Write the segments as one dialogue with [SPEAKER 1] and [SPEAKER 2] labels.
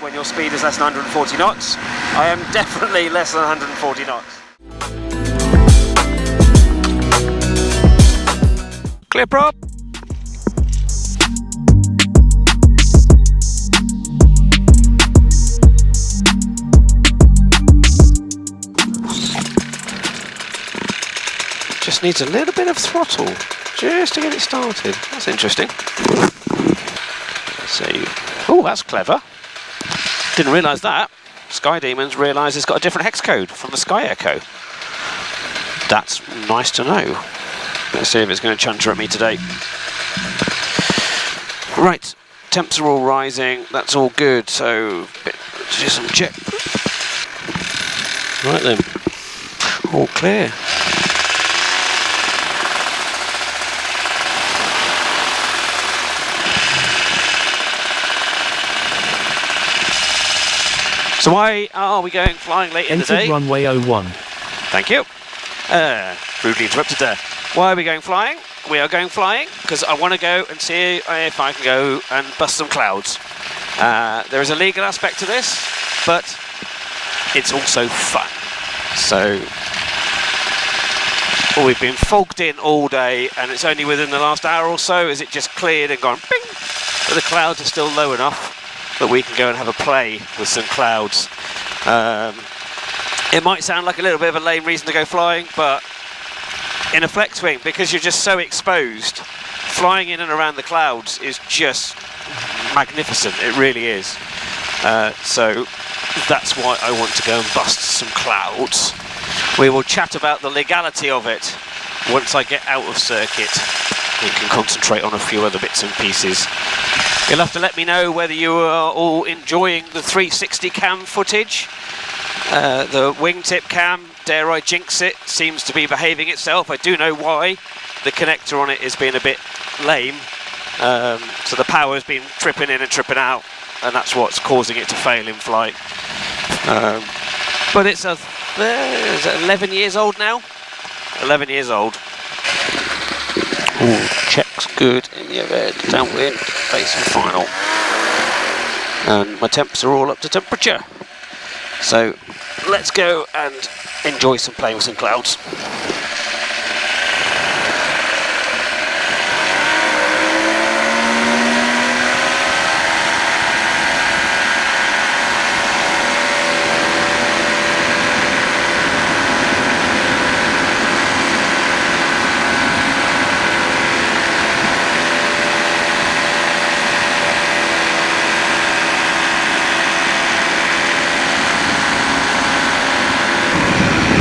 [SPEAKER 1] when your speed is less than 140 knots. I am definitely less than 140 knots. Clear prop. Just needs a little bit of throttle just to get it started. That's interesting. Let's see. Oh, that's clever. Didn't realise that. Sky Demons realised it's got a different hex code from the Sky Echo. That's nice to know. Let's see if it's going to chunter at me today. Right, temps are all rising. That's all good. So, let's do some check. Right then, all clear. So why are we going flying late in the day?
[SPEAKER 2] Runway 01.
[SPEAKER 1] Thank you. Rudely interrupted there. Why are we going flying? We are going flying because I want to go and see if I can go and bust some clouds. There is a legal aspect to this, but it's also fun. So we've been fogged in all day, and it's only within the last hour or so as it just cleared and gone ping. But the clouds are still low enough that we can go and have a play with some clouds. It might sound like a little bit of a lame reason to go flying, but in a flex wing, because you're just so exposed, flying in and around the clouds is just magnificent. It really is. So that's why I want to go and bust some clouds. We will chat about the legality of it once I get out of circuit and can concentrate on a few other bits and pieces. You'll have to let me know whether you are all enjoying the 360 cam footage. The wingtip cam, dare I jinx it, seems to be behaving itself. I do know why. The connector on it is being a bit lame. So the power's been tripping in and tripping out, and that's what's causing it to fail in flight. But it's is it 11 years old now? 11 years old. Ooh, checks good in the overhead, downwind, base and final. And my temps are all up to temperature. So let's go and enjoy some playing with some clouds.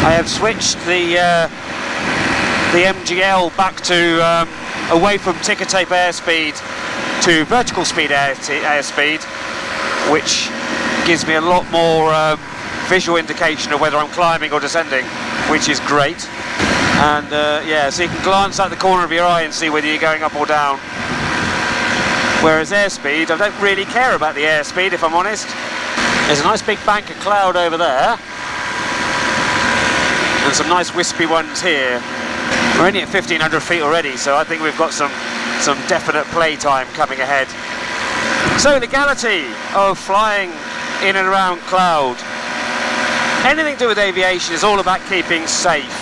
[SPEAKER 1] I have switched the MGL back to away from ticker tape airspeed to vertical speed airspeed, which gives me a lot more visual indication of whether I'm climbing or descending, which is great. And yeah, so you can glance out the corner of your eye and see whether you're going up or down. Whereas airspeed, I don't really care about the airspeed, if I'm honest. There's a nice big bank of cloud over there, and some nice wispy ones here. We're only at 1,500 feet already, so I think we've got some definite play time coming ahead. So legality of flying in and around cloud. Anything to do with aviation is all about keeping safe.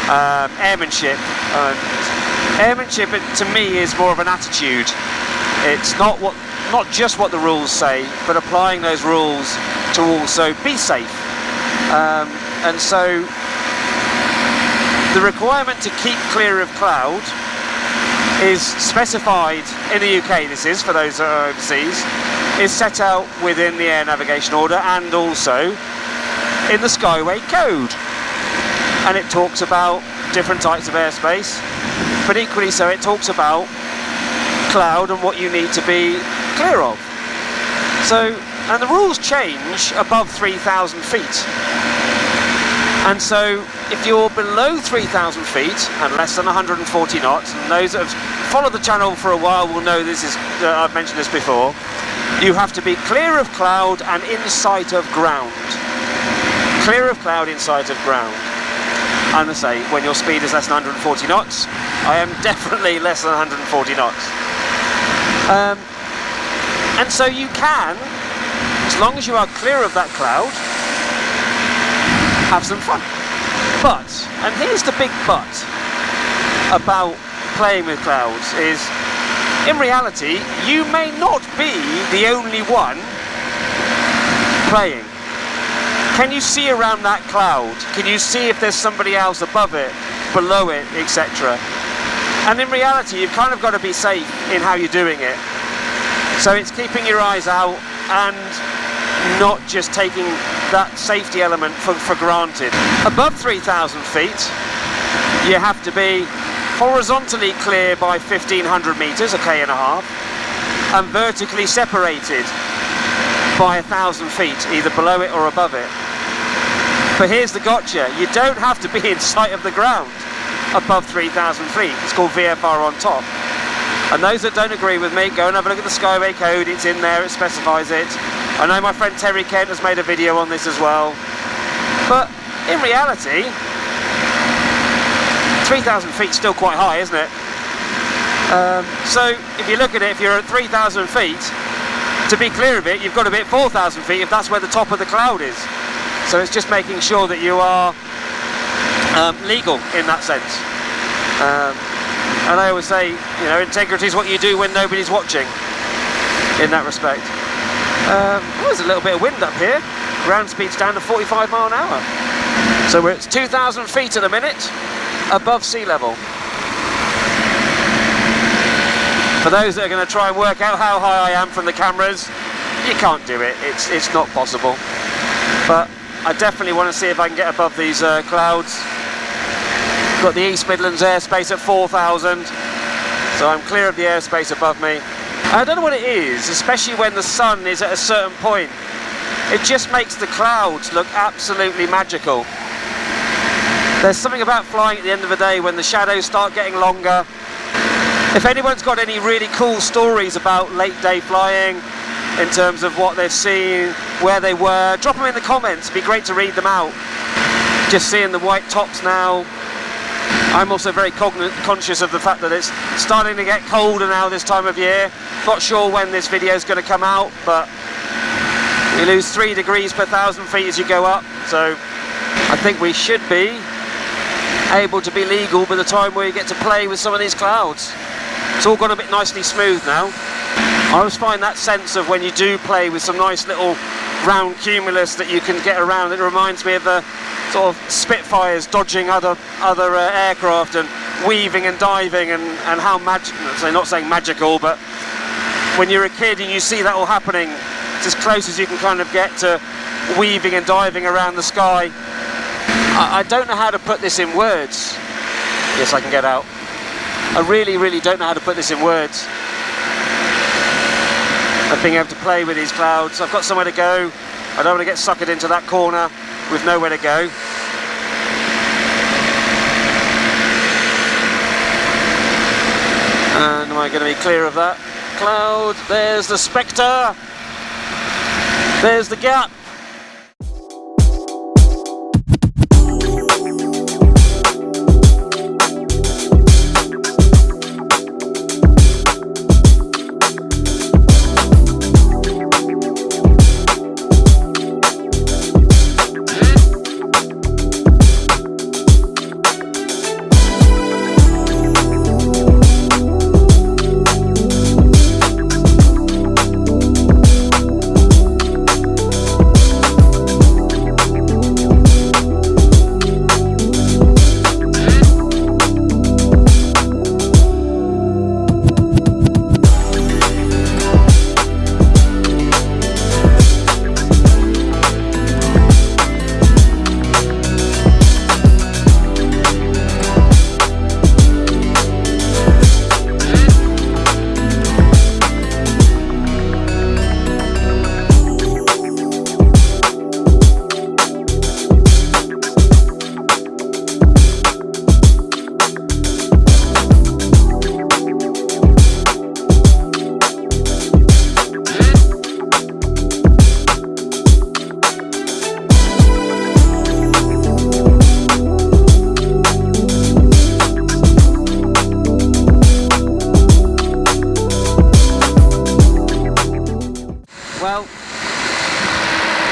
[SPEAKER 1] Airmanship. Airmanship, to me, is more of an attitude. It's not just what the rules say, but applying those rules to also be safe. And so the requirement to keep clear of cloud is specified in the UK, this is, for those that are overseas, is set out within the Air Navigation Order and also in the Skyway code. And it talks about different types of airspace, but equally so it talks about cloud and what you need to be clear of. So, and the rules change above 3,000 feet. And so, if you're below 3,000 feet and less than 140 knots, and those that have followed the channel for a while will know this is, I've mentioned this before, you have to be clear of cloud and in sight of ground. Clear of cloud, in sight of ground. And I say, when your speed is less than 140 knots, I am definitely less than 140 knots. And so you can as long as you are clear of that cloud, have some fun. But, and here's the big but about playing with clouds, is in reality you may not be the only one playing. Can you see around that cloud? Can you see if there's somebody else above it, below it, etc.? And in reality, you've kind of got to be safe in how you're doing it. So it's keeping your eyes out and not just taking that safety element for granted. Above 3,000 feet, you have to be horizontally clear by 1,500 meters, a K and a half, and vertically separated by 1,000 feet, either below it or above it. But here's the gotcha: you don't have to be in sight of the ground above 3,000 feet. It's called VFR on top. And those that don't agree with me, go and have a look at the Skyway code. It's in there, it specifies it. I know my friend Terry Kent has made a video on this as well. But in reality, 3,000 feet is still quite high, isn't it? So if you look at it, if you're at 3,000 feet, to be clear of it, you've got to be at 4,000 feet if that's where the top of the cloud is. So it's just making sure that you are legal in that sense. And I always say, you know, integrity is what you do when nobody's watching, in that respect. There's a little bit of wind up here. Ground speed's down to 45 mile an hour. So we're at 2,000 feet at the minute, above sea level. For those that are going to try and work out how high I am from the cameras, you can't do it. It's not possible. But I definitely want to see if I can get above these clouds. Got the East Midlands airspace at 4,000, so I'm clear of the airspace above me. I don't know what it is, especially when the sun is at a certain point. It just makes the clouds look absolutely magical. There's something about flying at the end of the day when the shadows start getting longer. If anyone's got any really cool stories about late day flying, in terms of what they've seen, where they were, drop them in the comments. It'd be great to read them out. Just seeing the white tops now. I'm also very conscious of the fact that it's starting to get colder now this time of year. Not sure when this video is going to come out, but you lose 3 degrees per 1,000 feet as you go up. So I think we should be able to be legal by the time we get to play with some of these clouds. It's all gone a bit nicely smooth now. I always find that sense of when you do play with some nice little round cumulus that you can get around. It reminds me of the sort of Spitfires dodging other aircraft and weaving and diving and how not saying magical, but when you're a kid and you see that all happening, it's as close as you can kind of get to weaving and diving around the sky. I don't know how to put this in words. Yes, I can get out. I really, really don't know how to put this in words. Of being able to play with these clouds. I've got somewhere to go. I don't want to get suckered into that corner with nowhere to go. And am I going to be clear of that cloud? There's the Spectre. There's the gap.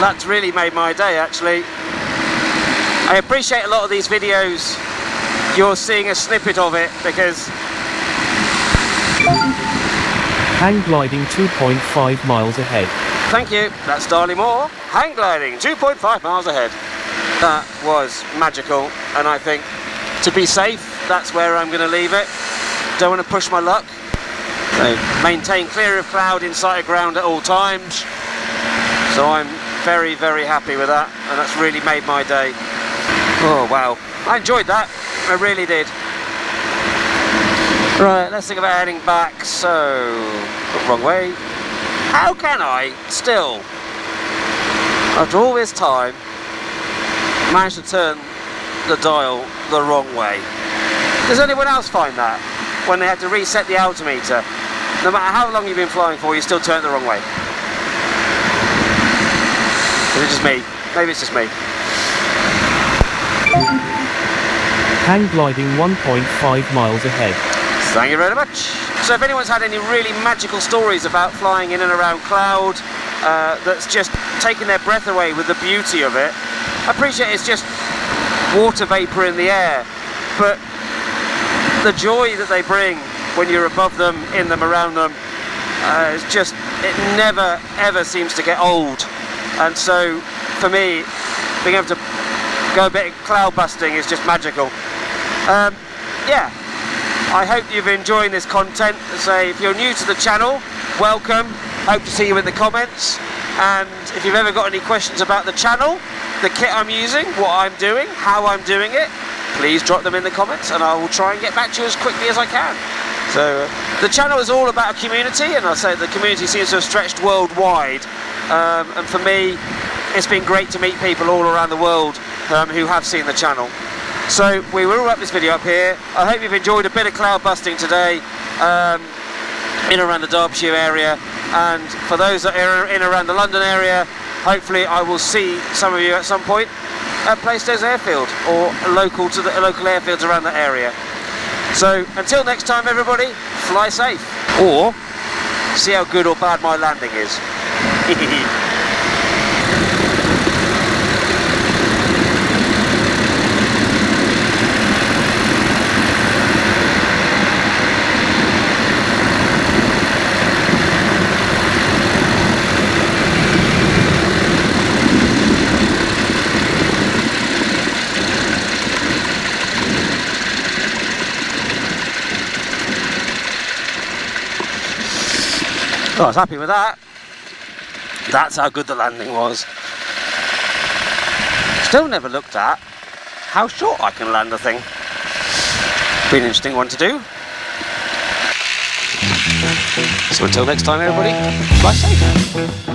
[SPEAKER 1] That's really made my day, actually. I appreciate a lot of these videos, you're seeing a snippet of it, because...
[SPEAKER 2] Hang gliding 2.5 miles ahead.
[SPEAKER 1] Thank you, that's Darley Moore. Hang gliding 2.5 miles ahead. That was magical, and I think to be safe, that's where I'm going to leave it. Don't want to push my luck. So maintain clear of cloud in sight of ground at all times. So I'm very, very happy with that, and that's really made my day. Oh wow, I enjoyed that, I really did. Right, let's think about heading back. So, wrong way. How can I still, after all this time, manage to turn the dial the wrong way? Does anyone else find that? When they had to reset the altimeter, no matter how long you've been flying for, you still turn it the wrong way? Is it just me? Maybe it's just me.
[SPEAKER 2] Hang gliding 1.5 miles ahead.
[SPEAKER 1] Thank you very much. So if anyone's had any really magical stories about flying in and around cloud, that's just taking their breath away with the beauty of it, I appreciate it's just water vapour in the air, but the joy that they bring when you're above them, in them, around them, is just, it never ever seems to get old. And so for me, being able to go a bit cloud busting is just magical. Yeah, I hope you've enjoyed this content. Say, if you're new to the channel, welcome. Hope to see you in the comments. And if you've ever got any questions about the channel, the kit I'm using, what I'm doing, how I'm doing it, please drop them in the comments and I will try and get back to you as quickly as I can. So the channel is all about a community, and I say the community seems to have stretched worldwide. And for me, it's been great to meet people all around the world who have seen the channel. So we will wrap this video up here. I hope you've enjoyed a bit of cloud busting today in around the Derbyshire area, and for those that are in around the London area, hopefully I will see some of you at some point at Plaistows Airfield or local to the local airfields around that area. So until next time everybody, fly safe, or see how good or bad my landing is. I was happy with that. That's how good the landing was. Still never looked at how short I can land the thing. Be an interesting one to do. So until next time everybody, fly safe.